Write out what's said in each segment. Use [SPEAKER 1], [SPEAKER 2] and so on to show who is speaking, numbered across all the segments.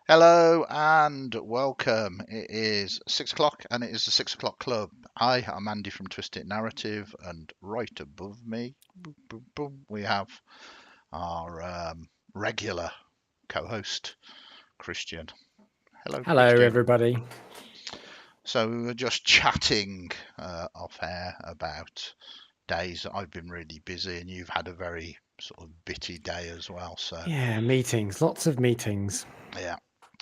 [SPEAKER 1] Hello and welcome. It is 6 o'clock and it is the 6 o'clock club. I am Andy from Twisted Narrative, and right above me, boom, boom, boom, we have our regular co-host, Kristian. Hello,
[SPEAKER 2] Hello,
[SPEAKER 1] Kristian.
[SPEAKER 2] everybody.
[SPEAKER 1] So we were just chatting off air about days that I've been really busy, and you've had a very sort of bitty day as well. So
[SPEAKER 2] Yeah, meetings, lots of meetings.
[SPEAKER 1] yeah,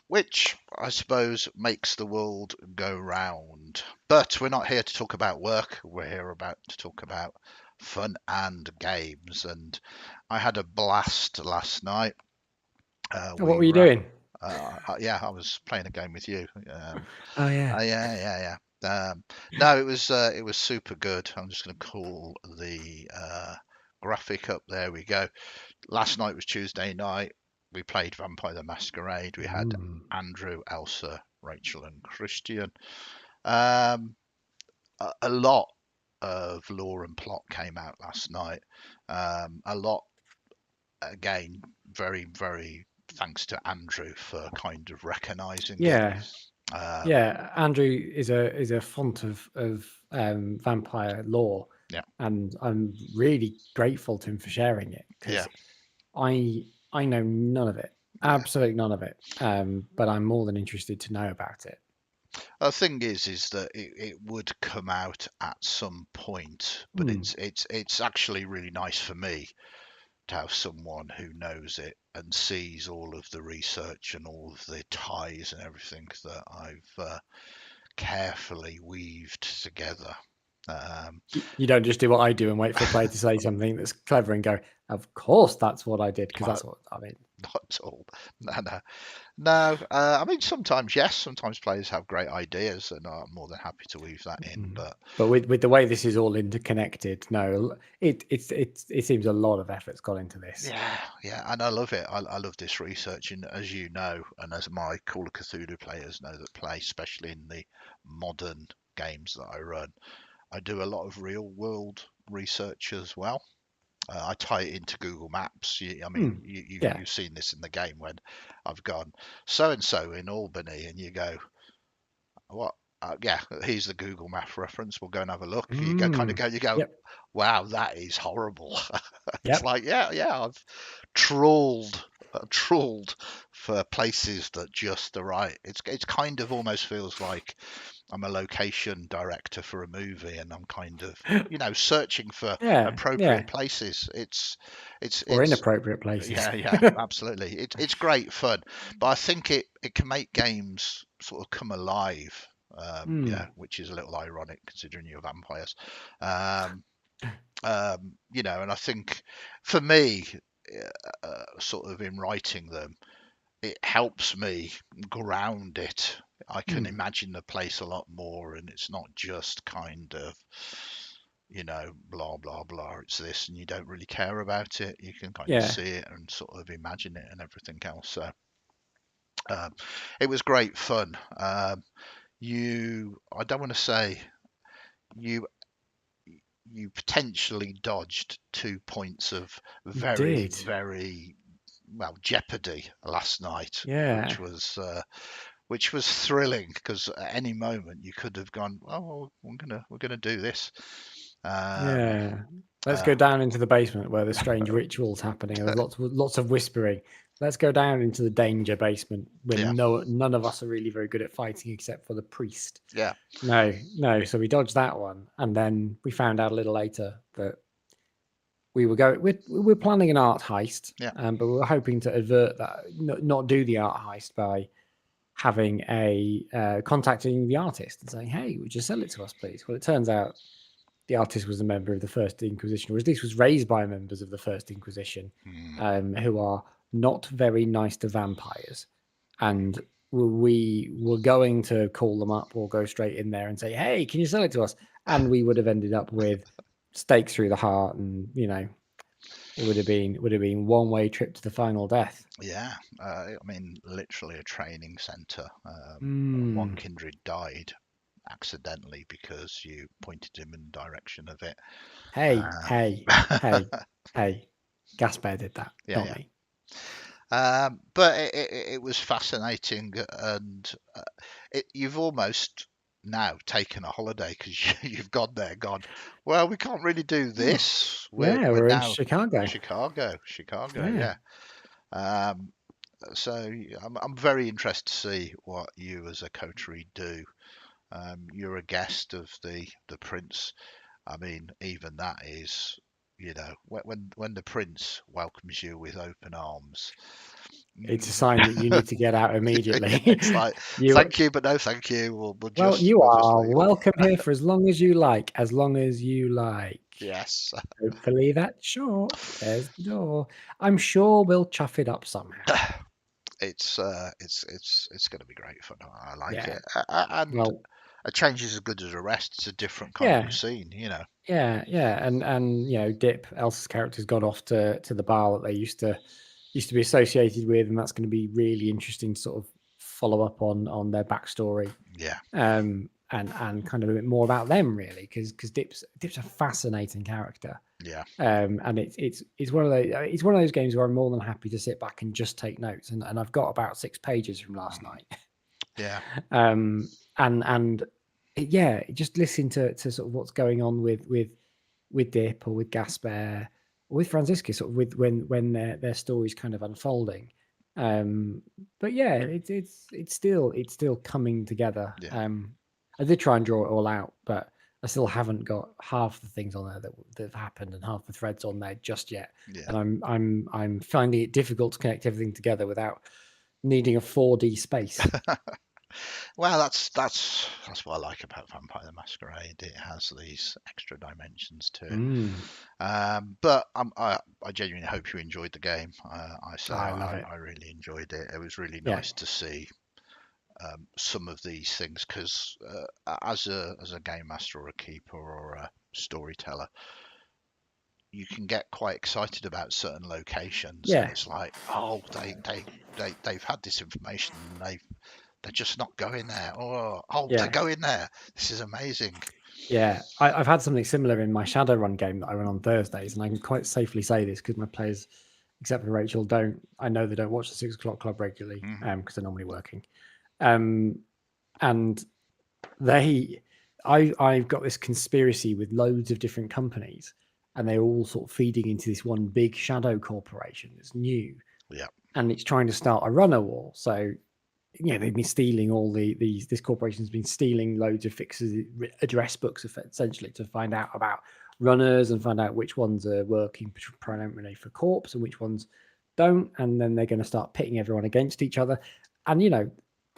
[SPEAKER 1] which I suppose makes the world go round. But we're not here to talk about work. We're here about to talk about fun and games. And I had a blast last night.
[SPEAKER 2] Oh, what
[SPEAKER 1] We
[SPEAKER 2] were you
[SPEAKER 1] were,
[SPEAKER 2] doing?
[SPEAKER 1] yeah, I was playing a game with you.
[SPEAKER 2] Oh, yeah.
[SPEAKER 1] Yeah. No, it was super good. I'm just going to call the graphic up. There we go. Last night was Tuesday night. We played Vampire the Masquerade. We had
[SPEAKER 2] Mm.
[SPEAKER 1] Andrew, Elsa, Rachel, and Kristian. Um, a lot of lore and plot came out last night. A lot, again, very, very thanks to Andrew for kind of recognising it.
[SPEAKER 2] Yeah,
[SPEAKER 1] Um,
[SPEAKER 2] yeah. Andrew is a font of vampire lore,
[SPEAKER 1] yeah,
[SPEAKER 2] and I'm really grateful to him for sharing it
[SPEAKER 1] yeah,
[SPEAKER 2] because I know none of it,
[SPEAKER 1] yeah.
[SPEAKER 2] absolutely none of it. But I'm more than interested to know about it.
[SPEAKER 1] The thing is that it would come out at some point, but
[SPEAKER 2] Mm.
[SPEAKER 1] it's actually really nice for me to have someone who knows it and sees all of the research and all of the ties and everything that I've carefully weaved together. Um,
[SPEAKER 2] You don't just do what I do and wait for a player to say something that's clever and go, "Of course, that's what I did," because
[SPEAKER 1] well,
[SPEAKER 2] that's what I mean.
[SPEAKER 1] not at all. No. I mean, sometimes yes, sometimes players have great ideas, and I'm more than happy to weave that in.
[SPEAKER 2] Mm.
[SPEAKER 1] But
[SPEAKER 2] But with the way this is all interconnected, no, it seems a lot of effort's gone into this.
[SPEAKER 1] yeah, and I love it. I love this research, and as you know, and as my Call of Cthulhu players know that play, especially in the modern games that I run, I do a lot of real world research as well. I tie it into Google Maps. I mean,
[SPEAKER 2] Mm. Yeah.
[SPEAKER 1] you've seen this in the game when I've gone so and so in Albany, and you go, what? Yeah, here's the Google Map reference. We'll go and have a look. You go, kind of
[SPEAKER 2] Mm.
[SPEAKER 1] go, you go,
[SPEAKER 2] Yep.
[SPEAKER 1] wow, that is horrible. It's
[SPEAKER 2] Yep.
[SPEAKER 1] like, yeah, I've trawled, trawled for places that just are right. It's kind of almost feels like I'm a location director for a movie, and I'm kind of, searching for
[SPEAKER 2] Yeah.
[SPEAKER 1] appropriate
[SPEAKER 2] Yeah.
[SPEAKER 1] places.
[SPEAKER 2] Or
[SPEAKER 1] It's
[SPEAKER 2] inappropriate places.
[SPEAKER 1] yeah, absolutely. It's great fun, but I think it can make games sort of come alive.
[SPEAKER 2] Mm.
[SPEAKER 1] Yeah, which is a little ironic considering you're vampires. Um, and I think for me, sort of in writing them, it helps me ground it. I can
[SPEAKER 2] Mm.
[SPEAKER 1] imagine the place a lot more, and it's not just kind of, blah, blah, blah. It's this, and you don't really care about it. You can kind of
[SPEAKER 2] Yeah.
[SPEAKER 1] see it and sort of imagine it and everything else. So um, it was great fun. I don't want to say you, you potentially dodged 2 points of
[SPEAKER 2] You
[SPEAKER 1] very,
[SPEAKER 2] did.
[SPEAKER 1] very well jeopardy last night,
[SPEAKER 2] Yeah.
[SPEAKER 1] which was thrilling because at any moment you could have gone, oh, well, we're gonna do this. Um,
[SPEAKER 2] Yeah. Let's
[SPEAKER 1] uh,
[SPEAKER 2] go down into the basement where there's strange rituals happening. There's lots of whispering. Let's go down into the danger basement where
[SPEAKER 1] yeah,
[SPEAKER 2] none of us are really very good at fighting except for the priest.
[SPEAKER 1] yeah,
[SPEAKER 2] No, no. So we dodged that one, and then we found out a little later that we're planning an art heist,
[SPEAKER 1] yeah,
[SPEAKER 2] but we were hoping to avert that, not do the art heist by having a contacting the artist and saying, "Hey, would you sell it to us, please?" Well, it turns out the artist was a member of the First Inquisition, or at least was raised by members of the First Inquisition,
[SPEAKER 1] mm,
[SPEAKER 2] who are not very nice to vampires. And we were going to call them up or go straight in there and say, "Hey, can you sell it to us?" And we would have ended up with stakes through the heart, and it would have been one way trip to the final death.
[SPEAKER 1] yeah. I mean, literally a training center. One
[SPEAKER 2] Mm.
[SPEAKER 1] kindred died accidentally because you pointed him in the direction of it.
[SPEAKER 2] Hey,
[SPEAKER 1] Um,
[SPEAKER 2] hey, hey, hey. Gaspar did that,
[SPEAKER 1] yeah,
[SPEAKER 2] not
[SPEAKER 1] yeah.
[SPEAKER 2] me.
[SPEAKER 1] But it was fascinating, and you've almost now taken a holiday because you've gone there, gone. Well, we can't really do
[SPEAKER 2] Oh,
[SPEAKER 1] this.
[SPEAKER 2] yeah,
[SPEAKER 1] We're
[SPEAKER 2] we're in
[SPEAKER 1] now
[SPEAKER 2] Chicago.
[SPEAKER 1] Chicago,
[SPEAKER 2] Yeah.
[SPEAKER 1] yeah. Um, so I'm very interested to see what you as a coterie do. You're a guest of the prince. I mean, even that is, when the prince welcomes you with open arms.
[SPEAKER 2] It's a sign that you need to get out
[SPEAKER 1] Yeah,
[SPEAKER 2] immediately.
[SPEAKER 1] it's like,
[SPEAKER 2] You
[SPEAKER 1] thank you, but no thank you.
[SPEAKER 2] Well, you
[SPEAKER 1] We'll just
[SPEAKER 2] are
[SPEAKER 1] leave.
[SPEAKER 2] welcome here for as long as you like, as long as you like.
[SPEAKER 1] Yes.
[SPEAKER 2] Hopefully that's short. There's the door. I'm sure we'll chuff it up somehow.
[SPEAKER 1] It's going to be great fun. I like
[SPEAKER 2] Yeah.
[SPEAKER 1] it, and
[SPEAKER 2] Well,
[SPEAKER 1] a change is as good as a rest. It's a different kind
[SPEAKER 2] yeah,
[SPEAKER 1] of scene,
[SPEAKER 2] yeah, and Dip, Elsa's character's gone off to the bar that they used to be associated with, and that's going to be really interesting to sort of follow up on their backstory.
[SPEAKER 1] Yeah,
[SPEAKER 2] And kind of a bit more about them really, because Dip's a fascinating character.
[SPEAKER 1] yeah,
[SPEAKER 2] And it's one of those games where I'm more than happy to sit back and just take notes, and I've got about 6 pages from last night.
[SPEAKER 1] yeah,
[SPEAKER 2] And yeah, just listen to sort of what's going on with Dip or with Gasper or with Franziska, sort of with when their story's kind of unfolding. But yeah, it's still coming together.
[SPEAKER 1] yeah,
[SPEAKER 2] I did try and draw it all out, but I still haven't got half the things on there that have happened and half the threads on there just yet.
[SPEAKER 1] yeah.
[SPEAKER 2] And I'm finding it difficult to connect everything together without needing a 4D space.
[SPEAKER 1] Well, that's what I like about Vampire the Masquerade. It has these extra dimensions to it.
[SPEAKER 2] Mm,
[SPEAKER 1] But I genuinely hope you enjoyed the game. I say
[SPEAKER 2] I love it.
[SPEAKER 1] I really enjoyed it. It was really
[SPEAKER 2] Yeah,
[SPEAKER 1] nice to see some of these things because as a game master or a keeper or a storyteller, you can get quite excited about certain locations, and
[SPEAKER 2] yeah,
[SPEAKER 1] it's like, oh, they've had this information and they're just not going there. Oh, they're
[SPEAKER 2] yeah.
[SPEAKER 1] going there. This is amazing.
[SPEAKER 2] Yeah, I've had something similar in my Shadowrun game that I run on Thursdays, and I can quite safely say this because my players, except for Rachel, don't. I know they don't watch the 6 o'clock club regularly
[SPEAKER 1] Hmm.
[SPEAKER 2] because they're normally working, um, and I've got this conspiracy with loads of different companies, and they're all sort of feeding into this one big shadow corporation that's new,
[SPEAKER 1] Yeah,
[SPEAKER 2] and it's trying to start a runner war. So they've been stealing all this corporation's been stealing loads of fixers address books essentially to find out about runners and find out which ones are working primarily for corps and which ones don't, and then they're going to start pitting everyone against each other. And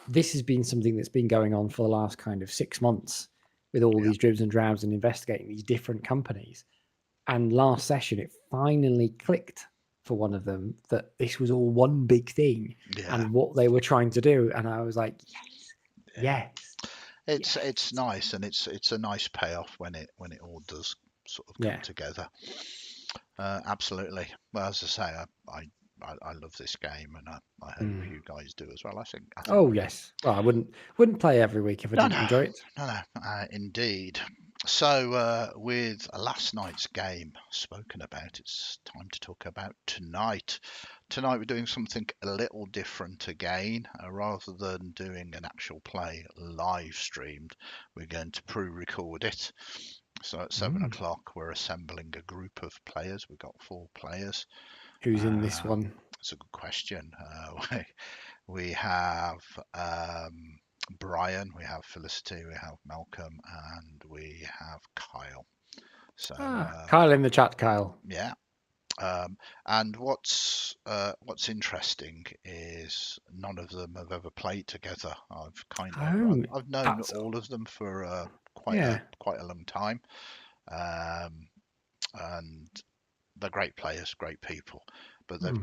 [SPEAKER 2] this has been something that's been going on for the last kind of 6 months with all
[SPEAKER 1] yeah,
[SPEAKER 2] these dribs and drabs and investigating these different companies. And last session it finally clicked for one of them that this was all one big thing
[SPEAKER 1] yeah,
[SPEAKER 2] and what they were trying to do. And I was like,
[SPEAKER 1] yeah.
[SPEAKER 2] yes,
[SPEAKER 1] It's
[SPEAKER 2] yes,
[SPEAKER 1] nice, and it's a nice payoff when it all does sort of come
[SPEAKER 2] yeah.
[SPEAKER 1] together. Absolutely. Well, as I say, I love this game, and I hope
[SPEAKER 2] Mm.
[SPEAKER 1] you guys do as well. I think
[SPEAKER 2] Oh
[SPEAKER 1] we're gonna.
[SPEAKER 2] yes. Well, I wouldn't play every week if I
[SPEAKER 1] No,
[SPEAKER 2] didn't
[SPEAKER 1] no,
[SPEAKER 2] enjoy it.
[SPEAKER 1] no, indeed. So, with last night's game spoken about, it's time to talk about tonight. Tonight, we're doing something a little different again. Rather than doing an actual play live streamed, we're going to pre-record it. So at 7 o'clock, we're assembling a group of players. We've got 4 players.
[SPEAKER 2] Who's in this
[SPEAKER 1] Um,
[SPEAKER 2] one?
[SPEAKER 1] it's a good question. We have Brian, we have Felicity, we have Malcolm, and we have Kyle. So
[SPEAKER 2] Kyle in the chat, Kyle.
[SPEAKER 1] yeah. And what's interesting is none of them have ever played together.
[SPEAKER 2] Oh,
[SPEAKER 1] I've known
[SPEAKER 2] that's
[SPEAKER 1] all of them for
[SPEAKER 2] yeah.
[SPEAKER 1] quite a long time, um, and they're great players, great people, but
[SPEAKER 2] Mm,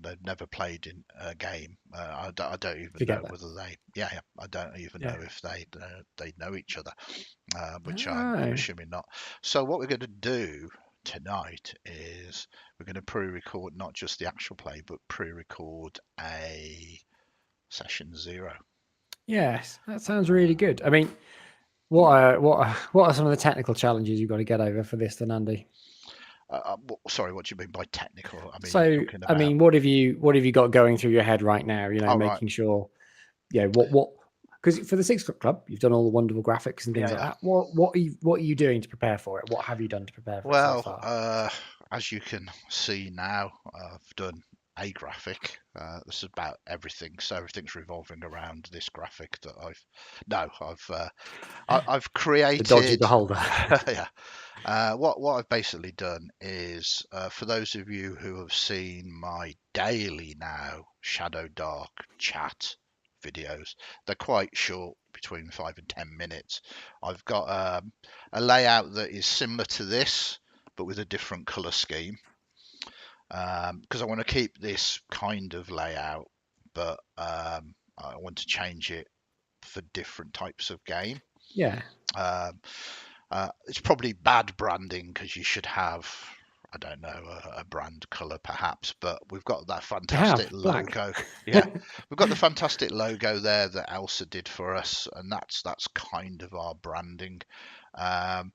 [SPEAKER 1] they've never played in a game. I don't even know
[SPEAKER 2] together.
[SPEAKER 1] whether yeah, I don't even know
[SPEAKER 2] Yeah.
[SPEAKER 1] if they know each other, which I'm
[SPEAKER 2] Oh,
[SPEAKER 1] assuming not. So what we're going to do tonight is we're going to pre-record not just the actual play, but pre-record a session 0.
[SPEAKER 2] yes. That sounds really good. I mean, what are some of the technical challenges you've got to get over for this, then, Andy?
[SPEAKER 1] Sorry, what do you mean by technical? I mean, you're
[SPEAKER 2] So,
[SPEAKER 1] talking
[SPEAKER 2] I
[SPEAKER 1] about.
[SPEAKER 2] mean, what have you got going through your head right now? You know,
[SPEAKER 1] All right.
[SPEAKER 2] making sure, what because for the 6 o'clock club, you've done all the wonderful graphics and
[SPEAKER 1] Yeah,
[SPEAKER 2] things like
[SPEAKER 1] yeah.
[SPEAKER 2] that. What are you doing to prepare for it? What have you done to prepare for it so
[SPEAKER 1] Well,
[SPEAKER 2] far?
[SPEAKER 1] as you can see now, I've done a graphic. This is about everything, so everything's revolving around this graphic that I've
[SPEAKER 2] The dodgy
[SPEAKER 1] created.
[SPEAKER 2] beholder.
[SPEAKER 1] Yeah. What I've basically done is, for those of you who have seen my daily now Shadowdark chat videos, they're quite short, between 5 and 10 minutes. I've got a layout that is similar to this, but with a different color scheme, because I want to keep this kind of layout, but I want to change it for different types of game.
[SPEAKER 2] Yeah.
[SPEAKER 1] Um, it's probably bad branding because you should have, I don't know, a brand color perhaps, but we've got that
[SPEAKER 2] I
[SPEAKER 1] fantastic
[SPEAKER 2] have black.
[SPEAKER 1] logo. Yeah, we've got the fantastic logo there that Elsa did for us, and that's kind of our branding. Um,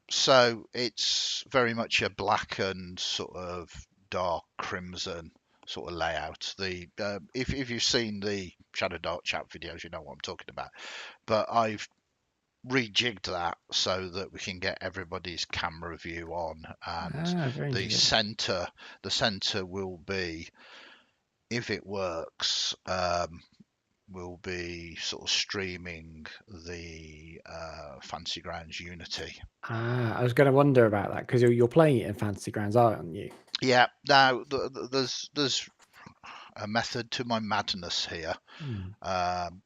[SPEAKER 1] so it's very much a black and sort of dark crimson sort of layout. The if you've seen the Shadow Dark chat videos, you know what I'm talking about. But I've rejigged that so that we can get everybody's camera view on, and
[SPEAKER 2] Very
[SPEAKER 1] the
[SPEAKER 2] good.
[SPEAKER 1] center the center will be, if it works, will be sort of streaming the Fantasy Grounds Unity.
[SPEAKER 2] I was going to wonder about that because you're playing it in Fantasy Grounds, aren't you?
[SPEAKER 1] Yeah, now there's a method to my madness here.
[SPEAKER 2] Hmm.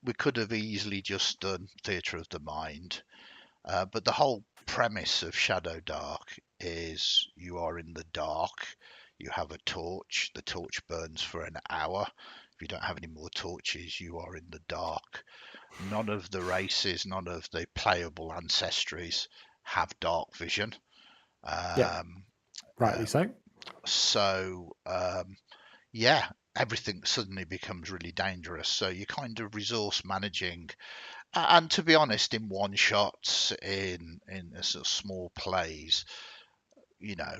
[SPEAKER 1] We could have easily just done Theatre of the Mind. But the whole premise of Shadow Dark is you are in the dark, you have a torch, the torch burns for an hour. If you don't have any more torches, you are in the dark. None of the races, none of the playable ancestries have dark vision.
[SPEAKER 2] Yeah,
[SPEAKER 1] Um,
[SPEAKER 2] rightly
[SPEAKER 1] uh,
[SPEAKER 2] so.
[SPEAKER 1] so, yeah, everything suddenly becomes really dangerous. So you're kind of resource managing. And to be honest, in one shots, in a sort of small plays, you know,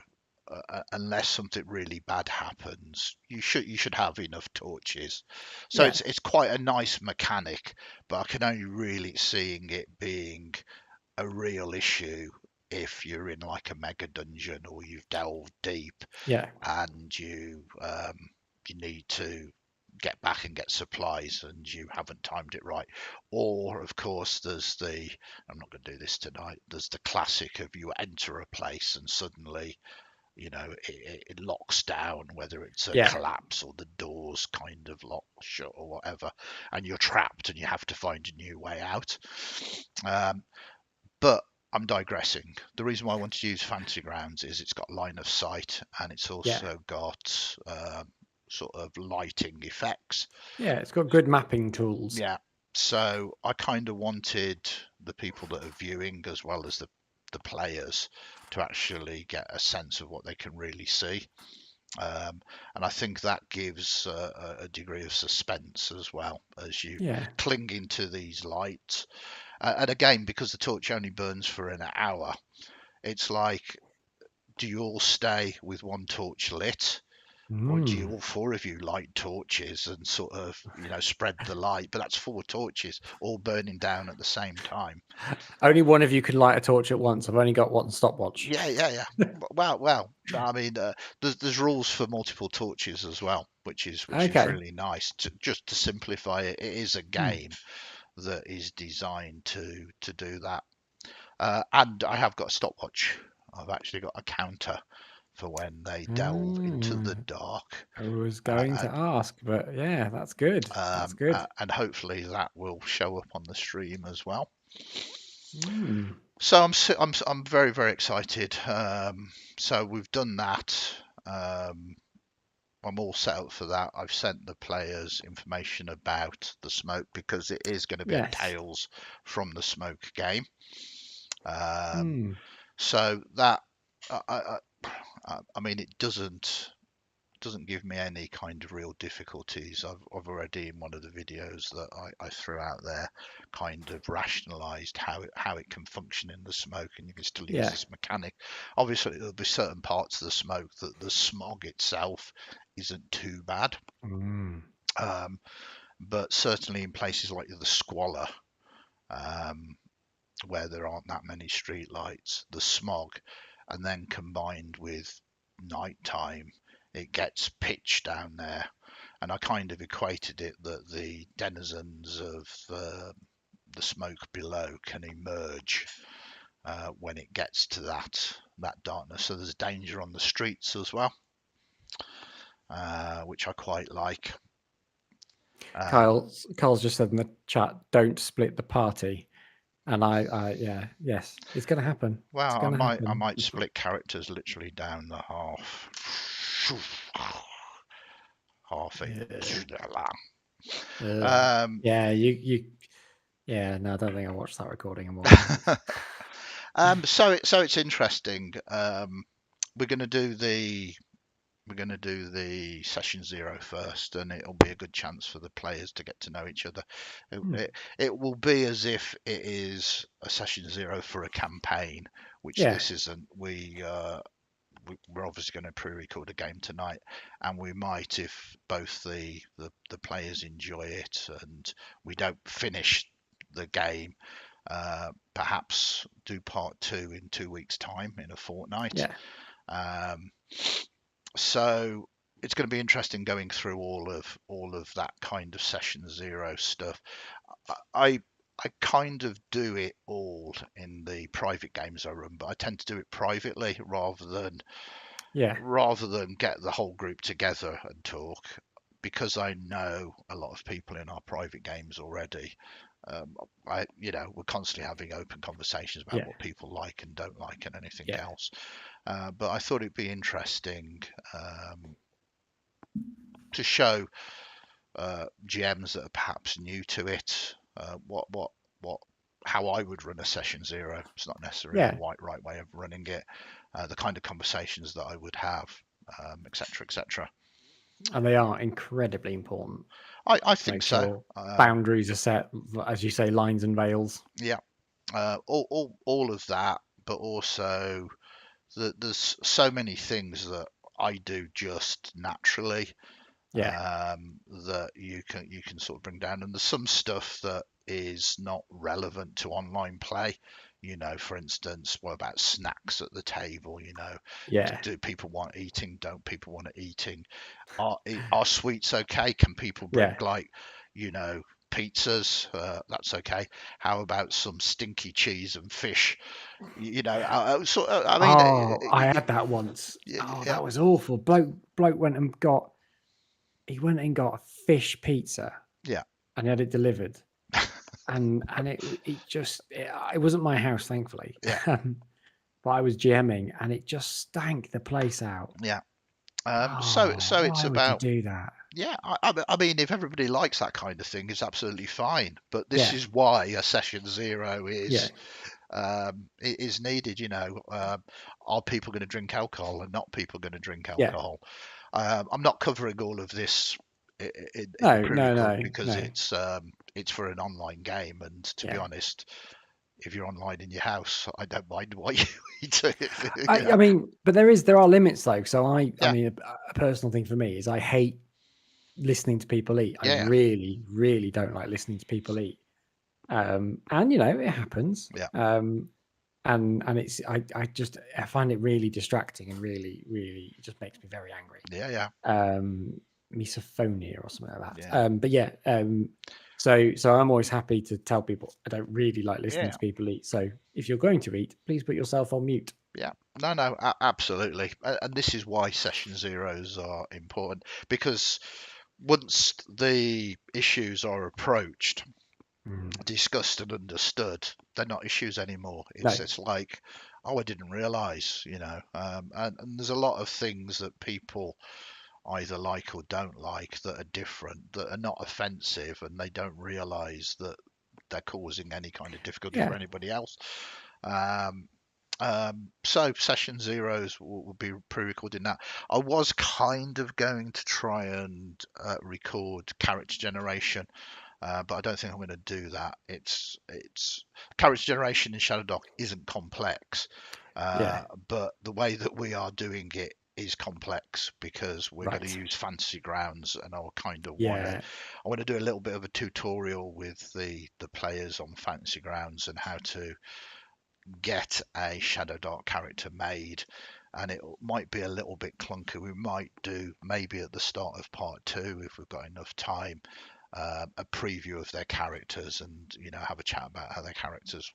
[SPEAKER 1] unless something really bad happens, you should have enough torches. So
[SPEAKER 2] Yeah,
[SPEAKER 1] it's quite a nice mechanic, but I can only really seeing it being a real issue if you're in like a mega dungeon or you've delved deep
[SPEAKER 2] yeah,
[SPEAKER 1] and you need to get back and get supplies and you haven't timed it right. Or of course there's the, I'm not going to do this tonight, there's the classic of you enter a place and suddenly it locks down, whether it's a
[SPEAKER 2] yeah,
[SPEAKER 1] collapse or the doors kind of lock shut or whatever, and you're trapped and you have to find a new way out. Um, but I'm digressing. The reason why I want to use Fantasy Grounds is it's got line of sight and it's
[SPEAKER 2] yeah,
[SPEAKER 1] also got sort of lighting effects.
[SPEAKER 2] yeah. It's got good mapping tools.
[SPEAKER 1] Yeah. So I kind of wanted the people that are viewing as well as the players to actually get a sense of what they can really see. And I think that gives a degree of suspense as well as you
[SPEAKER 2] Yeah.
[SPEAKER 1] cling into these lights. And again, because the torch only burns for an hour, it's like, do you all stay with one torch lit? Or do you
[SPEAKER 2] Mm.
[SPEAKER 1] all four of you light torches and sort of, spread the light? But that's four torches all burning down at the same time.
[SPEAKER 2] Only one of you can light a torch at once. I've only got one stopwatch.
[SPEAKER 1] Yeah, yeah, yeah. Well. I mean, there's rules for multiple torches as well, which is
[SPEAKER 2] Okay.
[SPEAKER 1] really nice. Just to simplify it, it is a
[SPEAKER 2] Hmm.
[SPEAKER 1] game that is designed to do that. And I have got a stopwatch. I've actually got a counter for when they delve into the
[SPEAKER 2] Ah,
[SPEAKER 1] dark.
[SPEAKER 2] I was
[SPEAKER 1] Uh,
[SPEAKER 2] going to
[SPEAKER 1] and
[SPEAKER 2] ask, but yeah, that's good. That's good.
[SPEAKER 1] and hopefully that will show up on the stream as well.
[SPEAKER 2] Mm.
[SPEAKER 1] So I'm very very excited. So we've done that. Um, I'm all set up for that. I've sent the players information about the smoke because it is going to be a
[SPEAKER 2] Yes.
[SPEAKER 1] Tales from the Smoke game. Um,
[SPEAKER 2] Mm.
[SPEAKER 1] so that I mean it doesn't doesn't give me any kind of real difficulties. I've already in one of the videos that I threw out there kind of rationalized how it can function in the smoke, and you can still use
[SPEAKER 2] Yeah.
[SPEAKER 1] this mechanic. Obviously there'll be certain parts of the smoke that the smog itself isn't too bad,
[SPEAKER 2] Mm.
[SPEAKER 1] but certainly in places like the squalor, um, where there aren't that many street lights, the smog, and then combined with nighttime, it gets pitch down there. And I kind of equated it that the denizens of the smoke below can emerge when it gets to that darkness. So there's danger on the streets as well, which I quite like.
[SPEAKER 2] Kyle's just said in the chat, "Don't split the party." And yes, it's going to happen. It's
[SPEAKER 1] Well,
[SPEAKER 2] going to
[SPEAKER 1] I
[SPEAKER 2] happen.
[SPEAKER 1] might split characters literally down the half. Half it. Um,
[SPEAKER 2] Yeah, yeah, no, I don't think I watched that recording. I'm
[SPEAKER 1] so it's interesting. We're going to do the session 0 first, and it'll be a good chance for the players to get to know each other. It will be as if it is a session 0 for a campaign, which
[SPEAKER 2] Yeah.
[SPEAKER 1] this isn't. We're obviously going to pre-record a game tonight, and we might, if both the players enjoy it and we don't finish the game, perhaps do part 2 in 2 weeks' time, in a fortnight.
[SPEAKER 2] Yeah.
[SPEAKER 1] So it's going to be interesting going through all of that kind of session 0 stuff. I kind of do it all in the private games I run, but I tend to do it privately rather than get the whole group together and talk, because I know a lot of people in our private games already. We're constantly having open conversations about what people like and don't like and anything else. But I thought it'd be interesting to show GMs that are perhaps new to it how I would run a session 0. It's not necessarily the right way of running it. The kind of conversations that I would have, etc., etc.
[SPEAKER 2] And they are incredibly important.
[SPEAKER 1] I think so.
[SPEAKER 2] Boundaries are set, as you say, lines and veils.
[SPEAKER 1] Yeah, all of that, but also there's so many things that I do just naturally. That you can sort of bring down, and there's some stuff that is not relevant to online play. For instance, what about snacks at the table? Do people want eating? Don't people want eating? Are sweets okay? Can people bring pizzas? That's okay. How about some stinky cheese and fish? I
[SPEAKER 2] had that once. That was awful. Bloke went and got a fish pizza.
[SPEAKER 1] Yeah.
[SPEAKER 2] And he had it delivered. and it wasn't my house, thankfully.
[SPEAKER 1] Yeah.
[SPEAKER 2] But I was GMing, and it just stank the place out.
[SPEAKER 1] Yeah. So it's about,
[SPEAKER 2] you do that?
[SPEAKER 1] Yeah, I mean, if everybody likes that kind of thing, it's absolutely fine. But this is why a session 0 is needed. Are people going to drink alcohol and not people going to drink alcohol? I'm not covering all of this
[SPEAKER 2] no,
[SPEAKER 1] because it's for an online game, and to be honest, if you're online in your house, I don't mind what you eat.
[SPEAKER 2] I mean, but there are limits though. So I mean, a personal thing for me is I hate listening to people eat. I really, really don't like listening to people eat. And it happens. And it's I find it really distracting and really, really just makes me very angry. Misophonia or something like that. So I'm always happy to tell people I don't really like listening to people eat. So if you're going to eat, please put yourself on mute.
[SPEAKER 1] No, absolutely. And this is why session 0s are important, because once the issues are approached, discussed and understood, they're not issues anymore. It's like, I didn't realize, and there's a lot of things that people either like or don't like that are different, that are not offensive, and they don't realize that they're causing any kind of difficulty for anybody else. So session zeros will be pre-recording that. I was kind of going to try and record character generation, but I don't think I'm going to do that. It's character generation in Shadowdark isn't complex,
[SPEAKER 2] Yeah.
[SPEAKER 1] but the way that we are doing it is complex because we're going to
[SPEAKER 2] Right.
[SPEAKER 1] use fantasy grounds, and
[SPEAKER 2] Yeah.
[SPEAKER 1] I want to do a little bit of a tutorial with the players on fantasy grounds and how to get a Shadowdark character made, and it might be a little bit clunky. We might do maybe at the start of part two, if we've got enough time, a preview of their characters, and have a chat about how their characters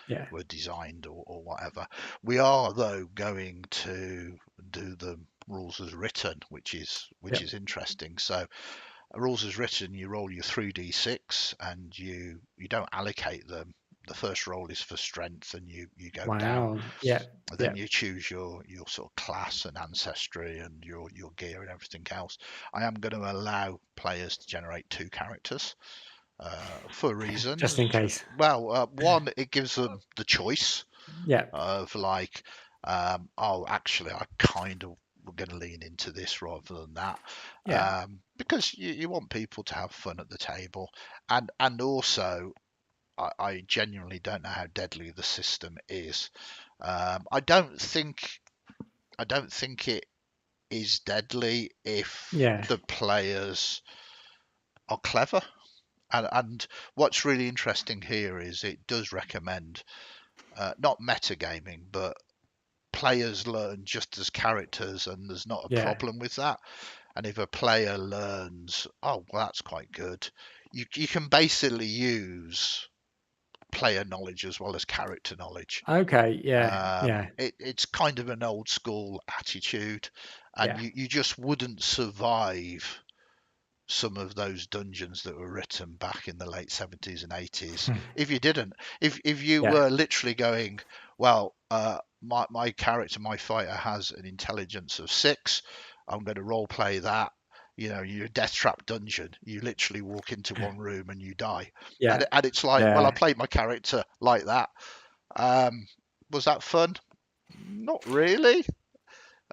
[SPEAKER 2] Yeah.
[SPEAKER 1] were designed, or whatever. We are though going to do the rules as written, which is
[SPEAKER 2] Yep.
[SPEAKER 1] interesting. So rules as written, you roll your 3d6 and you don't allocate them. The first roll is for strength, and you go down.
[SPEAKER 2] Wow. Yeah.
[SPEAKER 1] And then
[SPEAKER 2] Yeah.
[SPEAKER 1] you choose your sort of class and ancestry and your gear and everything else. I am going to allow players to generate 2 characters for a reason.
[SPEAKER 2] Just in case.
[SPEAKER 1] Well, one, it gives them the choice
[SPEAKER 2] Yeah.
[SPEAKER 1] of like, oh, actually, I kind of we're going to lean into this rather than that,
[SPEAKER 2] Yeah.
[SPEAKER 1] because you want people to have fun at the table, and also I genuinely don't know how deadly the system is. I don't think it is deadly if
[SPEAKER 2] Yeah.
[SPEAKER 1] the players are clever. And what's really interesting here is it does recommend not metagaming, but players learn just as characters, and there's not a
[SPEAKER 2] Yeah.
[SPEAKER 1] problem with that. And if a player learns, oh, well, that's quite good, you can basically use player knowledge as well as character knowledge.
[SPEAKER 2] Okay. Yeah. Yeah.
[SPEAKER 1] It's kind of an old school attitude, and
[SPEAKER 2] Yeah.
[SPEAKER 1] you just wouldn't survive some of those dungeons that were written back in the late 70s and 80s if you didn't. If you
[SPEAKER 2] Yeah.
[SPEAKER 1] were literally going, well, my character, my fighter has an intelligence of 6, I'm going to role play that. You're a death trap dungeon, you literally walk into one room and you die.
[SPEAKER 2] Yeah.
[SPEAKER 1] And it's like, well, I
[SPEAKER 2] Yeah.
[SPEAKER 1] played my character like that. Was that fun? Not really.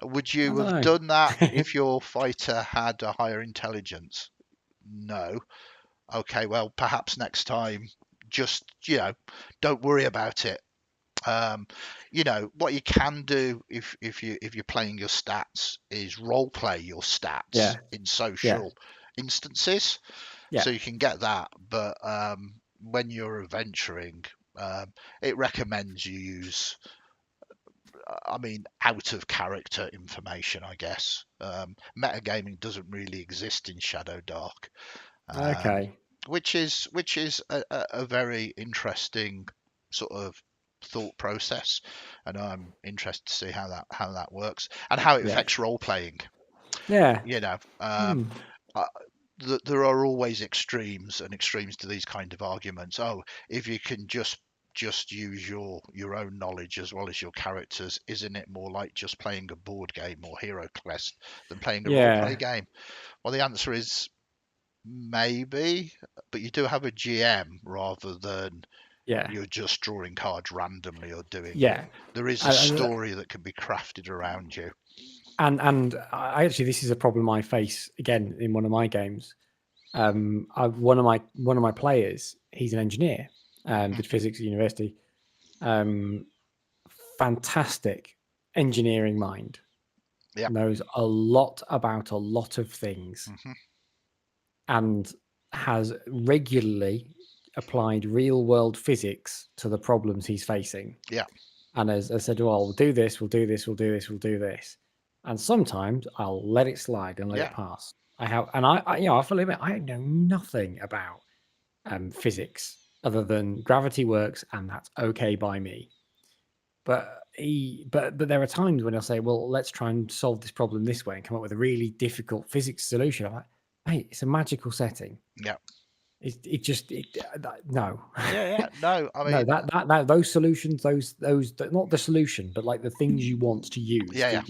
[SPEAKER 1] Would
[SPEAKER 2] I
[SPEAKER 1] you
[SPEAKER 2] don't
[SPEAKER 1] have
[SPEAKER 2] know.
[SPEAKER 1] done that if your fighter had a higher intelligence? No. Okay, well, perhaps next time, just, don't worry about it. Um, what you can do if you're playing your stats is role play your stats
[SPEAKER 2] Yeah.
[SPEAKER 1] in
[SPEAKER 2] Yeah.
[SPEAKER 1] social instances,
[SPEAKER 2] Yeah.
[SPEAKER 1] so you can get that. But when you're adventuring, it recommends you use, out of character information, I guess. Metagaming doesn't really exist in Shadowdark, um,
[SPEAKER 2] Okay.
[SPEAKER 1] which is a very interesting sort of thought process, and I'm interested to see how that works and how it
[SPEAKER 2] Yeah.
[SPEAKER 1] affects role playing.
[SPEAKER 2] Yeah.
[SPEAKER 1] You know,
[SPEAKER 2] Hmm.
[SPEAKER 1] uh, there are always extremes and extremes to these kind of arguments. Oh, if you can just use your own knowledge as well as your characters, isn't it more like just playing a board game or Hero Quest than playing a role play
[SPEAKER 2] Yeah.
[SPEAKER 1] game? Well, the answer is maybe, but you do have a GM rather than
[SPEAKER 2] Yeah.
[SPEAKER 1] you're just drawing cards randomly or doing it.
[SPEAKER 2] Yeah.
[SPEAKER 1] There is a
[SPEAKER 2] And
[SPEAKER 1] story that can be crafted around you.
[SPEAKER 2] and I actually, this is a problem I face again in one of my games. One of my players, he's an engineer,
[SPEAKER 1] Mhm.
[SPEAKER 2] did physics at university. Um, Fantastic engineering mind,
[SPEAKER 1] Yeah.
[SPEAKER 2] knows a lot about a lot of things,
[SPEAKER 1] Hmm.
[SPEAKER 2] and has regularly applied real world physics to the problems he's facing.
[SPEAKER 1] Yeah.
[SPEAKER 2] And as I said, well, we'll do this, we'll do this, we'll do this, we'll do this. And sometimes I'll let it slide and let
[SPEAKER 1] Yeah.
[SPEAKER 2] it pass. I fully admit, I know nothing about physics other than gravity works, and that's okay by me. But but there are times when I'll say, well, let's try and solve this problem this way and come up with a really difficult physics solution. I'm like, hey, it's a magical setting.
[SPEAKER 1] Yeah.
[SPEAKER 2] No.
[SPEAKER 1] Yeah. No, I
[SPEAKER 2] No,
[SPEAKER 1] mean,
[SPEAKER 2] that those solutions, those not the solution, but like the things you want to use,
[SPEAKER 1] yeah.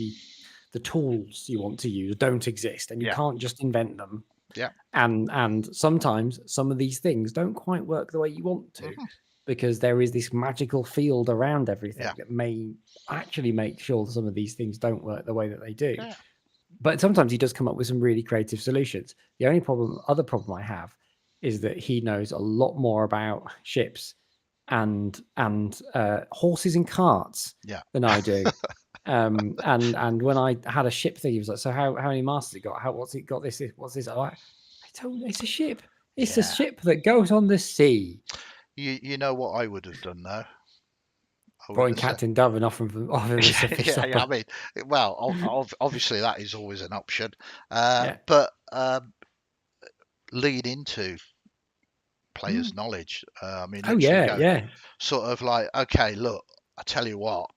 [SPEAKER 2] the tools you want to use don't exist, and you
[SPEAKER 1] Yeah.
[SPEAKER 2] can't just invent them.
[SPEAKER 1] Yeah.
[SPEAKER 2] And sometimes some of these things don't quite work the way you want to.
[SPEAKER 1] Mhm.
[SPEAKER 2] because there is this magical field around everything
[SPEAKER 1] Yeah.
[SPEAKER 2] that may actually make sure some of these things don't work the way that they do.
[SPEAKER 1] Yeah.
[SPEAKER 2] But sometimes he does come up with some really creative solutions. The only other problem I have is that he knows a lot more about ships and horses and carts
[SPEAKER 1] Yeah.
[SPEAKER 2] than I do. And when I had a ship thing, he was like, "So how many masts it got? What's it got? What's this?" I'm like, I told you, it's a ship. It's a
[SPEAKER 1] Yeah.
[SPEAKER 2] ship that goes on the sea.
[SPEAKER 1] You know what I would have done though? I would
[SPEAKER 2] Brought
[SPEAKER 1] have said,
[SPEAKER 2] Captain Dove and off him a fish
[SPEAKER 1] yeah. I
[SPEAKER 2] supper.
[SPEAKER 1] mean, well, obviously that is always an option,
[SPEAKER 2] Yeah.
[SPEAKER 1] but lead into
[SPEAKER 2] Mm.
[SPEAKER 1] players' knowledge. I mean,
[SPEAKER 2] Oh
[SPEAKER 1] literally
[SPEAKER 2] yeah,
[SPEAKER 1] go
[SPEAKER 2] yeah.
[SPEAKER 1] sort of like, okay, look, I tell you what,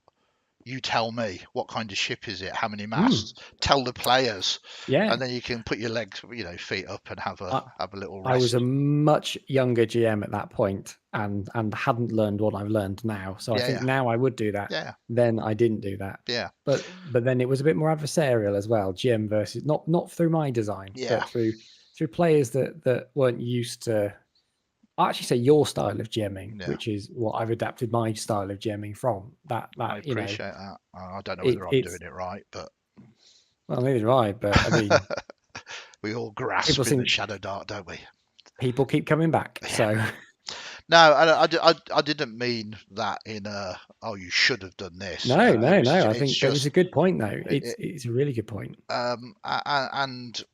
[SPEAKER 1] you tell me what kind of ship is it, how many
[SPEAKER 2] Mm.
[SPEAKER 1] masts, tell the players,
[SPEAKER 2] Yeah.
[SPEAKER 1] and then you can put your legs, feet up and have
[SPEAKER 2] I,
[SPEAKER 1] a little
[SPEAKER 2] I was
[SPEAKER 1] rest.
[SPEAKER 2] a much younger GM at that point and hadn't learned what I've learned now. So I
[SPEAKER 1] Yeah,
[SPEAKER 2] think
[SPEAKER 1] yeah,
[SPEAKER 2] now I would do that.
[SPEAKER 1] yeah,
[SPEAKER 2] Then I didn't do that.
[SPEAKER 1] yeah,
[SPEAKER 2] But then it was a bit more adversarial as well. GM versus not through my design,
[SPEAKER 1] yeah.
[SPEAKER 2] but through players that weren't used to. I actually say your style of GMing,
[SPEAKER 1] Yeah.
[SPEAKER 2] which is what I've adapted my style of GMing from. That
[SPEAKER 1] I
[SPEAKER 2] you know,
[SPEAKER 1] appreciate that. I don't know
[SPEAKER 2] it,
[SPEAKER 1] whether I'm doing
[SPEAKER 2] it's
[SPEAKER 1] it right, but
[SPEAKER 2] well, neither do I. But I mean,
[SPEAKER 1] we all
[SPEAKER 2] people
[SPEAKER 1] grasp in the
[SPEAKER 2] think
[SPEAKER 1] shadow dark, don't we?
[SPEAKER 2] people keep coming back.
[SPEAKER 1] Yeah.
[SPEAKER 2] So
[SPEAKER 1] No, I didn't mean that in a, oh, you should have done this.
[SPEAKER 2] no, no, no. I
[SPEAKER 1] It's
[SPEAKER 2] think that is a
[SPEAKER 1] just,
[SPEAKER 2] good point, though.
[SPEAKER 1] it,
[SPEAKER 2] It's a really good point.
[SPEAKER 1] and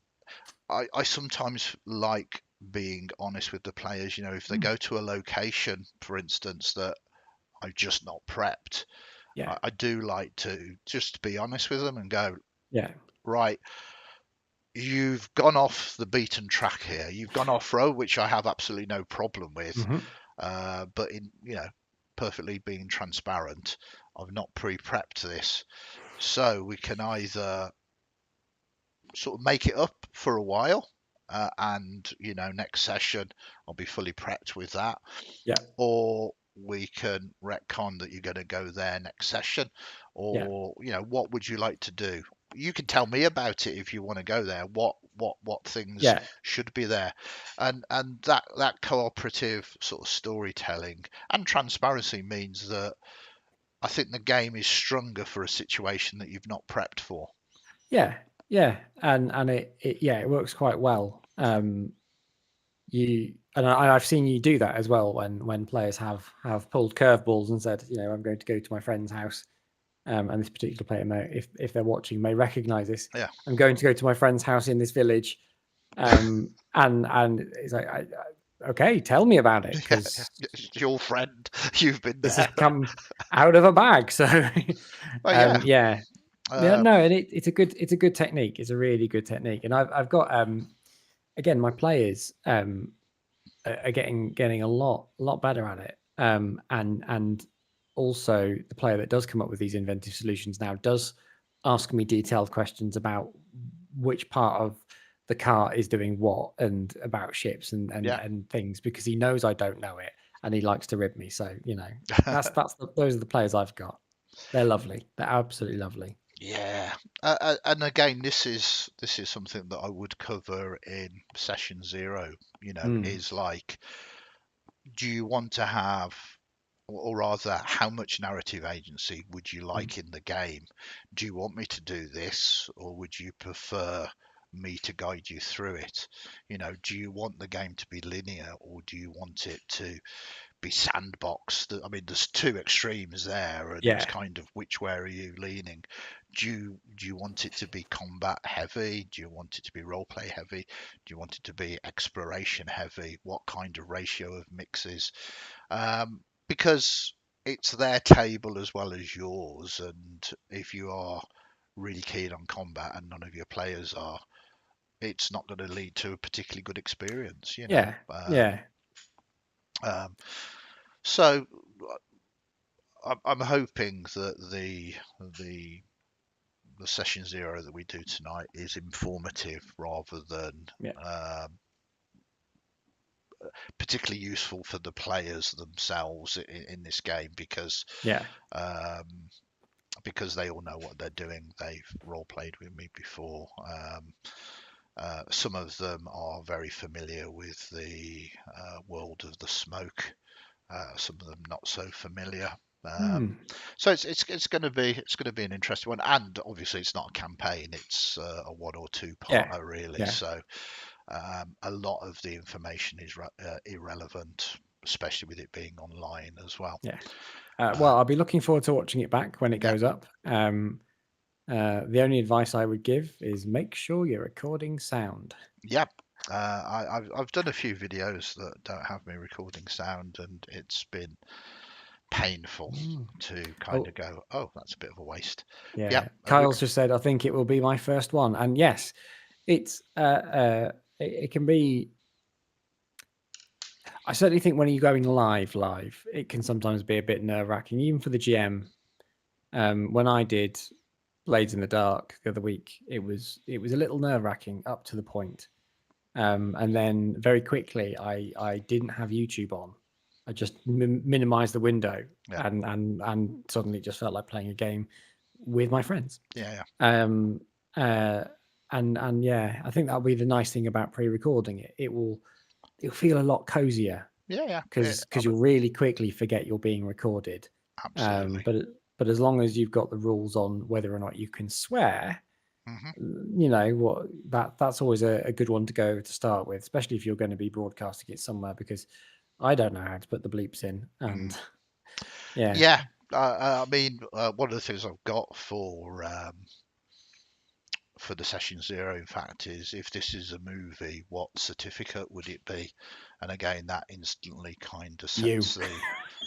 [SPEAKER 1] I sometimes like being honest with the players. If they
[SPEAKER 2] Mm.
[SPEAKER 1] go to a location, for instance, that I've just not prepped,
[SPEAKER 2] Yeah,
[SPEAKER 1] I do like to just be honest with them and go,
[SPEAKER 2] yeah,
[SPEAKER 1] right, you've gone off the beaten track here. You've gone off road, which I have absolutely no problem with.
[SPEAKER 2] hmm
[SPEAKER 1] But in perfectly being transparent, I've not pre-prepped this, so we can either sort of make it up for a while, and next session I'll be fully prepped with that,
[SPEAKER 2] yeah,
[SPEAKER 1] or we can retcon that you're going to go there next session,
[SPEAKER 2] yeah,
[SPEAKER 1] or what would you like to do? You can tell me about it if you want to go there. What things
[SPEAKER 2] yeah,
[SPEAKER 1] should be there, and that cooperative sort of storytelling and transparency means that I think the game is stronger for a situation that you've not prepped for.
[SPEAKER 2] yeah, yeah. And it works quite well. I've seen you do that as well when players have pulled curveballs and said, I'm going to go to my friend's house. And this particular player may, if they're watching, may recognize this.
[SPEAKER 1] Yeah.
[SPEAKER 2] I'm going to go to my friend's house in this village, and it's like, okay, tell me about it,
[SPEAKER 1] Yeah,
[SPEAKER 2] because
[SPEAKER 1] it's your friend. You've been
[SPEAKER 2] this has
[SPEAKER 1] there.
[SPEAKER 2] come out of a bag. So,
[SPEAKER 1] Well, yeah.
[SPEAKER 2] yeah, yeah,
[SPEAKER 1] Um,
[SPEAKER 2] no, and it's a good technique. It's a really good technique, and I've got again, my players are getting a lot better at it. And also the player that does come up with these inventive solutions now does ask me detailed questions about which part of the car is doing what, and about ships
[SPEAKER 1] yeah.
[SPEAKER 2] and things, because he knows I don't know it and he likes to rib me. So those are the players I've got. They're lovely. They're absolutely lovely.
[SPEAKER 1] Yeah, and again, this is something that I would cover in session zero.
[SPEAKER 2] Mm,
[SPEAKER 1] Is like, do you want to have, or rather, how much narrative agency would you
[SPEAKER 2] mm.
[SPEAKER 1] like in the game? Do you want me to do this, or would you prefer me to guide you through it? Do you want the game to be linear, or do you want it to be sandboxed? I mean, there's two extremes there, and it's
[SPEAKER 2] Yeah,
[SPEAKER 1] kind of which way are you leaning? Do you want it to be combat heavy? Do you want it to be role play heavy? Do you want it to be exploration heavy? What kind of ratio of mixes? Because it's their table as well as yours, and if you are really keen on combat and none of your players are, it's not going to lead to a particularly good experience.
[SPEAKER 2] yeah, yeah,
[SPEAKER 1] Um, so I'm hoping that the the session zero that we do tonight is informative rather than
[SPEAKER 2] yeah,
[SPEAKER 1] um, particularly useful for the players themselves in this game,
[SPEAKER 2] yeah,
[SPEAKER 1] um, because they all know what they're doing. They've role played with me before. Some of them are very familiar with the world of the smoke, some of them not so familiar.
[SPEAKER 2] Hmm.
[SPEAKER 1] So it's going to be an interesting one, and obviously it's not a campaign; it's a one or two
[SPEAKER 2] Yeah.
[SPEAKER 1] parter really.
[SPEAKER 2] Yeah.
[SPEAKER 1] So a lot of the information is irrelevant, especially with it being online as well.
[SPEAKER 2] Yeah. Well, I'll be looking forward to watching it back when it
[SPEAKER 1] Yeah,
[SPEAKER 2] goes up. The only advice I would give is make sure you're recording sound.
[SPEAKER 1] yeah. I've done a few videos that don't have me recording sound, and it's been painful
[SPEAKER 2] Mm.
[SPEAKER 1] to kind
[SPEAKER 2] Oh,
[SPEAKER 1] of go, oh, that's a bit of a waste. Yeah,
[SPEAKER 2] yeah. Kyle's just said, I think it will be my first one. And yes, it's it can be. I certainly think when you're going live, it can sometimes be a bit nerve wracking, even for the GM. When I did Blades in the Dark the other week, it was a little nerve wracking up to the point. And then very quickly, I didn't have YouTube on. I just minimized the window,
[SPEAKER 1] yeah,
[SPEAKER 2] and suddenly it just felt like playing a game with my friends.
[SPEAKER 1] yeah,
[SPEAKER 2] Um, uh, and yeah, I think that'll be the nice thing about pre-recording it. It'll feel a lot cozier
[SPEAKER 1] yeah.
[SPEAKER 2] because
[SPEAKER 1] I mean,
[SPEAKER 2] you'll really quickly forget you're being recorded.
[SPEAKER 1] absolutely.
[SPEAKER 2] But as long as you've got the rules on whether or not you can swear,
[SPEAKER 1] Hmm.
[SPEAKER 2] you know what, that's always a good one to go to start with, especially if you're going to be broadcasting it somewhere, because I don't know how to put the bleeps in. And yeah.
[SPEAKER 1] Yeah, I mean, one of the things I've got for the session zero, in fact, is if this is a movie, what certificate would it be? And again, that instantly kind of
[SPEAKER 2] You.
[SPEAKER 1] sets the,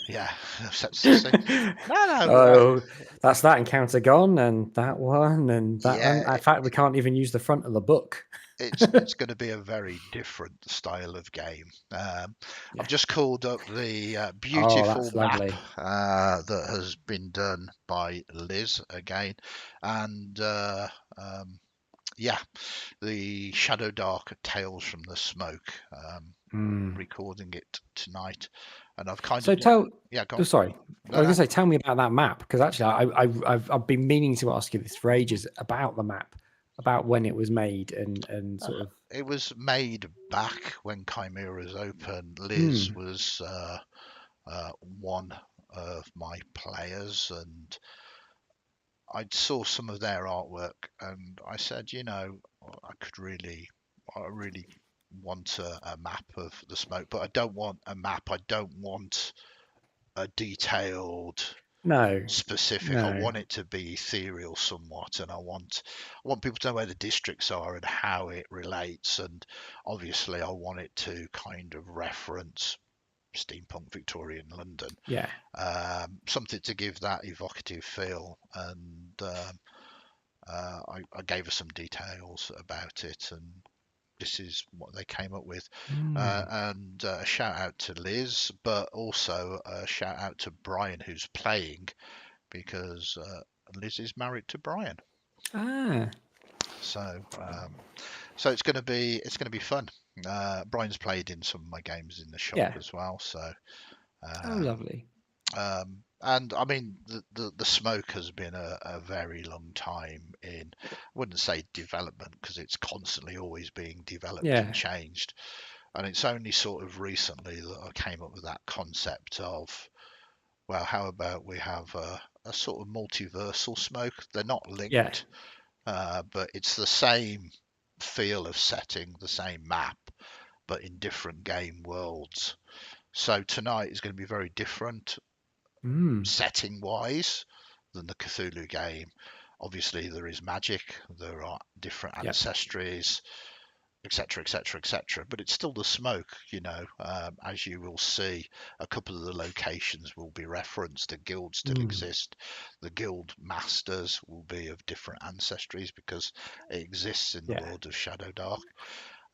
[SPEAKER 1] yeah, sets the scene. No,
[SPEAKER 2] Oh, that's that encounter gone, and that one, and that one.
[SPEAKER 1] yeah,
[SPEAKER 2] In fact, we can't even use the front of the book.
[SPEAKER 1] it's going to be a very different style of game. I've
[SPEAKER 2] Yeah.
[SPEAKER 1] just called up the
[SPEAKER 2] Oh,
[SPEAKER 1] beautiful
[SPEAKER 2] that's
[SPEAKER 1] map
[SPEAKER 2] lovely.
[SPEAKER 1] that has been done by Liz again, and yeah, the Shadowdark Tales from the Smoke.
[SPEAKER 2] Mm.
[SPEAKER 1] Recording it tonight, and I've kind
[SPEAKER 2] So
[SPEAKER 1] of
[SPEAKER 2] tell.
[SPEAKER 1] yeah, go
[SPEAKER 2] Oh,
[SPEAKER 1] on.
[SPEAKER 2] sorry. I
[SPEAKER 1] No,
[SPEAKER 2] was gonna
[SPEAKER 1] no,
[SPEAKER 2] say, tell me about that map, because actually, I've been meaning to ask you this for ages about the map, about when it was made, and sort of.
[SPEAKER 1] it was made back when Chimera's open. Liz
[SPEAKER 2] Hmm.
[SPEAKER 1] was one of my players, and I saw some of their artwork, and I said, I really want a map of the smoke, but I don't want a map. I don't want a detailed
[SPEAKER 2] No.
[SPEAKER 1] specific. I
[SPEAKER 2] No.
[SPEAKER 1] want it to be ethereal somewhat, and I want people to know where the districts are and how it relates. And obviously, I want it to kind of reference steampunk Victorian London,
[SPEAKER 2] Yeah.
[SPEAKER 1] something to give that evocative feel. And I gave her some details about it, and this is what they came up with.
[SPEAKER 2] Hmm.
[SPEAKER 1] And a shout out to Liz, but also a shout out to Brian who's playing, because Liz is married to Brian.
[SPEAKER 2] Ah.
[SPEAKER 1] So so it's gonna be fun. Brian's played in some of my games in the shop
[SPEAKER 2] Yeah.
[SPEAKER 1] as well. So
[SPEAKER 2] Oh,
[SPEAKER 1] um,
[SPEAKER 2] lovely.
[SPEAKER 1] and I mean the smoke has been a very long time in, I wouldn't say development, because it's constantly always being developed and
[SPEAKER 2] Yeah.
[SPEAKER 1] changed. And it's only sort of recently that I came up with that concept of, well, how about we have a sort of multiversal smoke? They're not
[SPEAKER 2] Yeah.
[SPEAKER 1] linked, but it's the same feel of setting, the same map, but in different game worlds. So tonight is going to be very different
[SPEAKER 2] Hmm.
[SPEAKER 1] setting wise than the Cthulhu game. Obviously, there is magic, there are different
[SPEAKER 2] Yeah.
[SPEAKER 1] ancestries, etc., etc., etc. But it's still the smoke, as you will see. A couple of the locations will be referenced. The guilds still
[SPEAKER 2] Hmm.
[SPEAKER 1] exist. The guild masters will be of different ancestries because it exists in the
[SPEAKER 2] Yeah.
[SPEAKER 1] world of Shadowdark.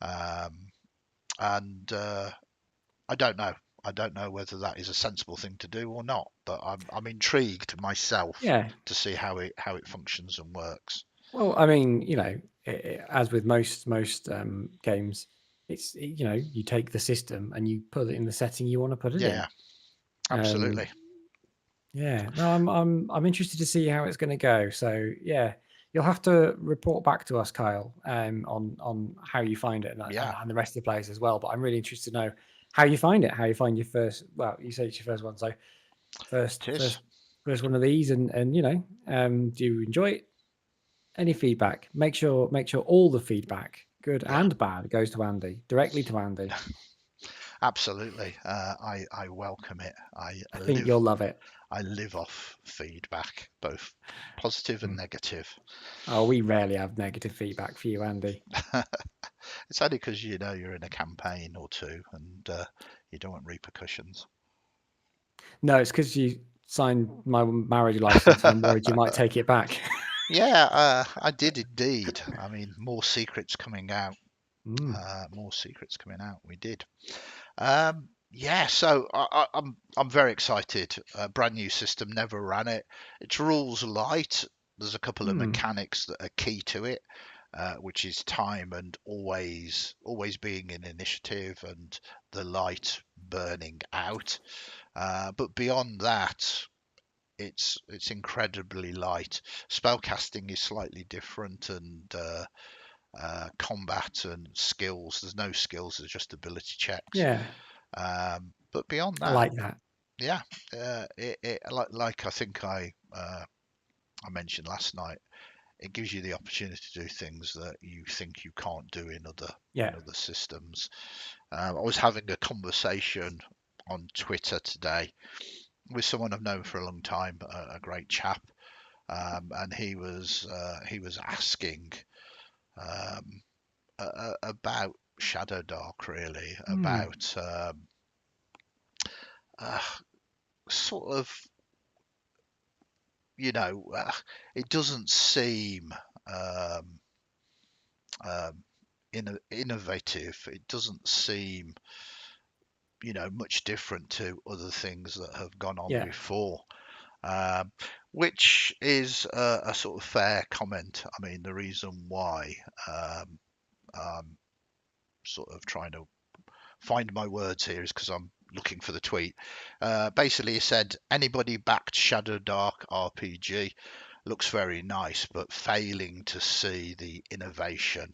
[SPEAKER 1] Um, and I don't know. I don't know whether that is a sensible thing to do or not, but I'm intrigued myself
[SPEAKER 2] Yeah.
[SPEAKER 1] to see how it functions and works.
[SPEAKER 2] Well, I mean, as with most games, you take the system and you put it in the setting you want to put it in.
[SPEAKER 1] Yeah,
[SPEAKER 2] Um,
[SPEAKER 1] absolutely.
[SPEAKER 2] yeah. No, I'm interested to see how it's going to go. So yeah, you'll have to report back to us, Kyle, on how you find it, and,
[SPEAKER 1] Yeah,
[SPEAKER 2] and the rest of the players as well. But I'm really interested to know how you find it, how you find your first. Well, you say it's your first one, so first
[SPEAKER 1] It is.
[SPEAKER 2] first first one of these, and do you enjoy it? Any feedback? Make sure all the feedback, good
[SPEAKER 1] Yeah,
[SPEAKER 2] and bad, goes to Andy, directly to Andy.
[SPEAKER 1] absolutely. I welcome it.
[SPEAKER 2] I think you'll love it.
[SPEAKER 1] I live off feedback, both positive and
[SPEAKER 2] Mm.
[SPEAKER 1] negative.
[SPEAKER 2] Oh, we rarely have negative feedback for you, Andy.
[SPEAKER 1] It's only because you know you're in a campaign or two and you don't want repercussions.
[SPEAKER 2] No, it's because you signed my marriage license, and I'm worried you might take it back.
[SPEAKER 1] Yeah, I did indeed. I mean, more secrets coming out.
[SPEAKER 2] Mm.
[SPEAKER 1] More secrets coming out. We did. Yeah, so I'm very excited. Brand new system, never ran it. It's rules light. There's a couple of
[SPEAKER 2] Mm.
[SPEAKER 1] mechanics that are key to it, which is time and always being in initiative and the light burning out. But beyond that, it's incredibly light. Spellcasting is slightly different, and combat and skills. There's no skills. There's just ability checks.
[SPEAKER 2] Yeah,
[SPEAKER 1] But beyond
[SPEAKER 2] I
[SPEAKER 1] that,
[SPEAKER 2] like that.
[SPEAKER 1] yeah, like I think I mentioned last night, it gives you the opportunity to do things that you think you can't do
[SPEAKER 2] Yeah,
[SPEAKER 1] in other systems. I was having a conversation on Twitter today with someone I've known for a long time, a great chap, and he was asking um, about Shadowdark, really,
[SPEAKER 2] mm.
[SPEAKER 1] about uh, sort of, you know, it doesn't seem um, um, innovative. It doesn't seem, much different to other things that have gone on
[SPEAKER 2] Yeah,
[SPEAKER 1] before. Um, which is a sort of fair comment. I mean, the reason why um, I'm sort of trying to find my words here is because I'm looking for the tweet. Basically, he said anybody backed Shadowdark RPG looks very nice, but failing to see the innovation.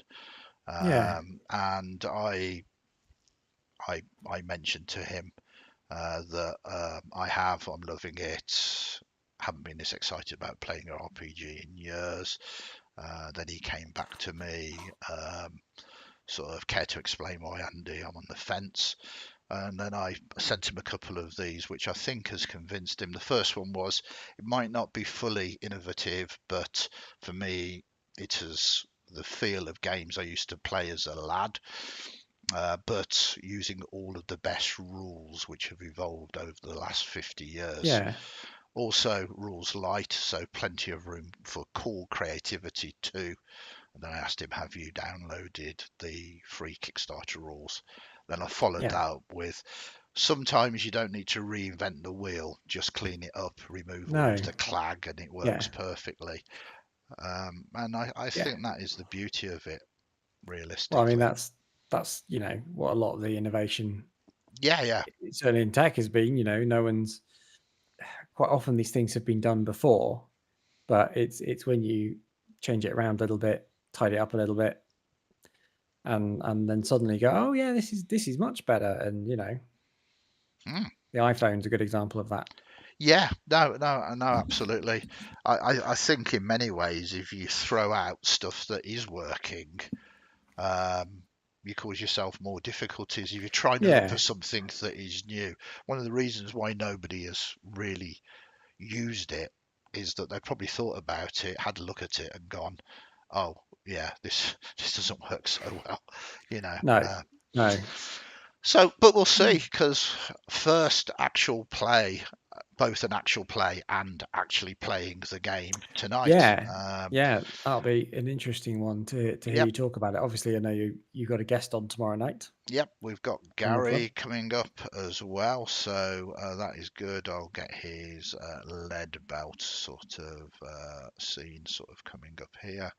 [SPEAKER 2] yeah,
[SPEAKER 1] And I mentioned to him that I'm loving it. Haven't been this excited about playing an RPG in years. Then he came back to me, sort of care to explain why, Andy, I'm on the fence. And then I sent him a couple of these, which I think has convinced him. The first one was it might not be fully innovative, but for me, it is the feel of games I used to play as a lad, but using all of the best rules which have evolved over the last 50 years.
[SPEAKER 2] yeah,
[SPEAKER 1] Also, rules light, so plenty of room for cool creativity too. And then I asked him, have you downloaded the free Kickstarter rules? Then I followed that
[SPEAKER 2] yeah.
[SPEAKER 1] up with, sometimes you don't need to reinvent the wheel, just clean it up, remove all of
[SPEAKER 2] No,
[SPEAKER 1] the clag, and it
[SPEAKER 2] yeah,
[SPEAKER 1] works perfectly. And I
[SPEAKER 2] yeah.
[SPEAKER 1] think that is the beauty of it,
[SPEAKER 2] Well, I mean,
[SPEAKER 1] realistically.
[SPEAKER 2] that's what a lot of the innovation,
[SPEAKER 1] Yeah, yeah.
[SPEAKER 2] certainly in tech, has been. No one's quite often these things have been done before, but it's when you change it around a little bit, tidy it up a little bit, and then suddenly go, oh yeah, this is much better. And
[SPEAKER 1] Mm.
[SPEAKER 2] the iPhone's a good example of that.
[SPEAKER 1] Yeah, no, absolutely. I think in many ways, if you throw out stuff that is working, um, you cause yourself more difficulties if you're trying to look for
[SPEAKER 2] Yeah,
[SPEAKER 1] something that is new. One of the reasons why nobody has really used it is that they probably thought about it, had a look at it, and gone, "Oh, yeah, this this doesn't work so well," you know.
[SPEAKER 2] no, no,
[SPEAKER 1] So, but we'll see,
[SPEAKER 2] mm.
[SPEAKER 1] because first actual play, both an actual play and actually playing the game tonight.
[SPEAKER 2] Yeah, yeah, that'll be an interesting one to hear
[SPEAKER 1] Yep,
[SPEAKER 2] you talk about it. Obviously, I know you got a guest on tomorrow night
[SPEAKER 1] yep, we've got
[SPEAKER 2] from the club.
[SPEAKER 1] Gary coming up as well, so that is good. I'll get his lead belt sort of scene sort of coming up here.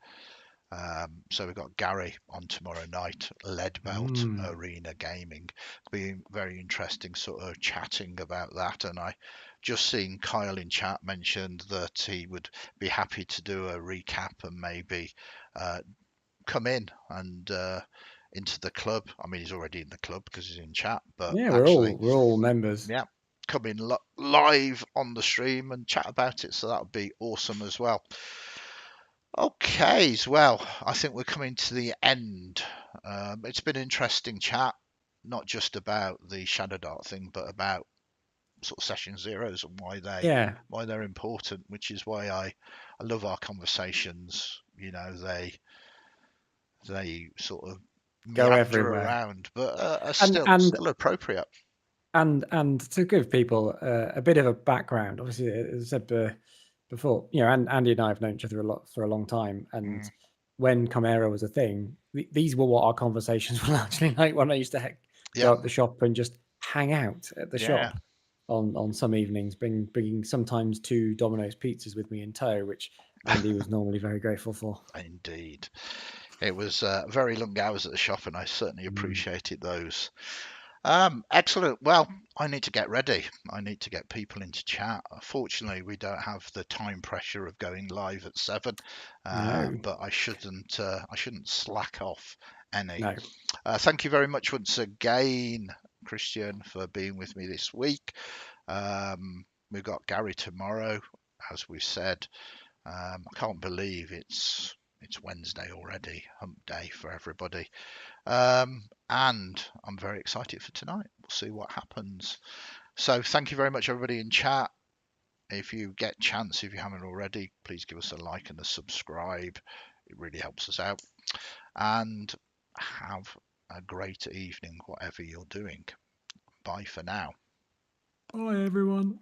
[SPEAKER 1] So we've got Gary on tomorrow night, lead belt
[SPEAKER 2] Mm.
[SPEAKER 1] arena gaming. Be very interesting sort of chatting about that. And I just seen Kyle in chat mentioned that he would be happy to do a recap and maybe uh, come in and into the club. I mean, he's already in the club because he's in chat, but
[SPEAKER 2] Yeah,
[SPEAKER 1] actually,
[SPEAKER 2] we're all members.
[SPEAKER 1] yeah, come in live on the stream and chat about it. So that would be awesome as well. Okay, well, I think we're coming to the end. It's been an interesting chat, not just about the Shadowdark thing, but about sort of session zeros and
[SPEAKER 2] Yeah,
[SPEAKER 1] why they're important, which is why I love our conversations. You know, they sort of
[SPEAKER 2] go
[SPEAKER 1] meander
[SPEAKER 2] everywhere.
[SPEAKER 1] around, but are
[SPEAKER 2] And
[SPEAKER 1] still appropriate.
[SPEAKER 2] and to give people a bit of a background, obviously, as I said before, you know, and Andy and I have known each other a lot for a long time, and when Chimera was a thing, these were what our conversations were largely like when I used to
[SPEAKER 1] Yeah,
[SPEAKER 2] go up the shop and just hang out at the
[SPEAKER 1] yeah,
[SPEAKER 2] shop on some evenings, bringing sometimes 2 Domino's pizzas with me in tow, which Andy was normally very grateful for.
[SPEAKER 1] indeed. It was very long hours at the shop, and I certainly
[SPEAKER 2] Mm.
[SPEAKER 1] appreciated those. Excellent. Well, I need to get ready. I need to get people into chat. Fortunately, we don't have the time pressure of going live at 7,
[SPEAKER 2] No,
[SPEAKER 1] but I shouldn't slack off any.
[SPEAKER 2] no.
[SPEAKER 1] Thank you very much once again, Kristian, for being with me this week. We've got Gary tomorrow, as we said. I can't believe it's Wednesday already, hump day for everybody. And I'm very excited for tonight. We'll see what happens. So thank you very much, everybody in chat. If you get chance, if you haven't already, please give us a like and a subscribe. It really helps us out. And have a great evening, whatever you're doing. Bye for now.
[SPEAKER 2] Bye, everyone.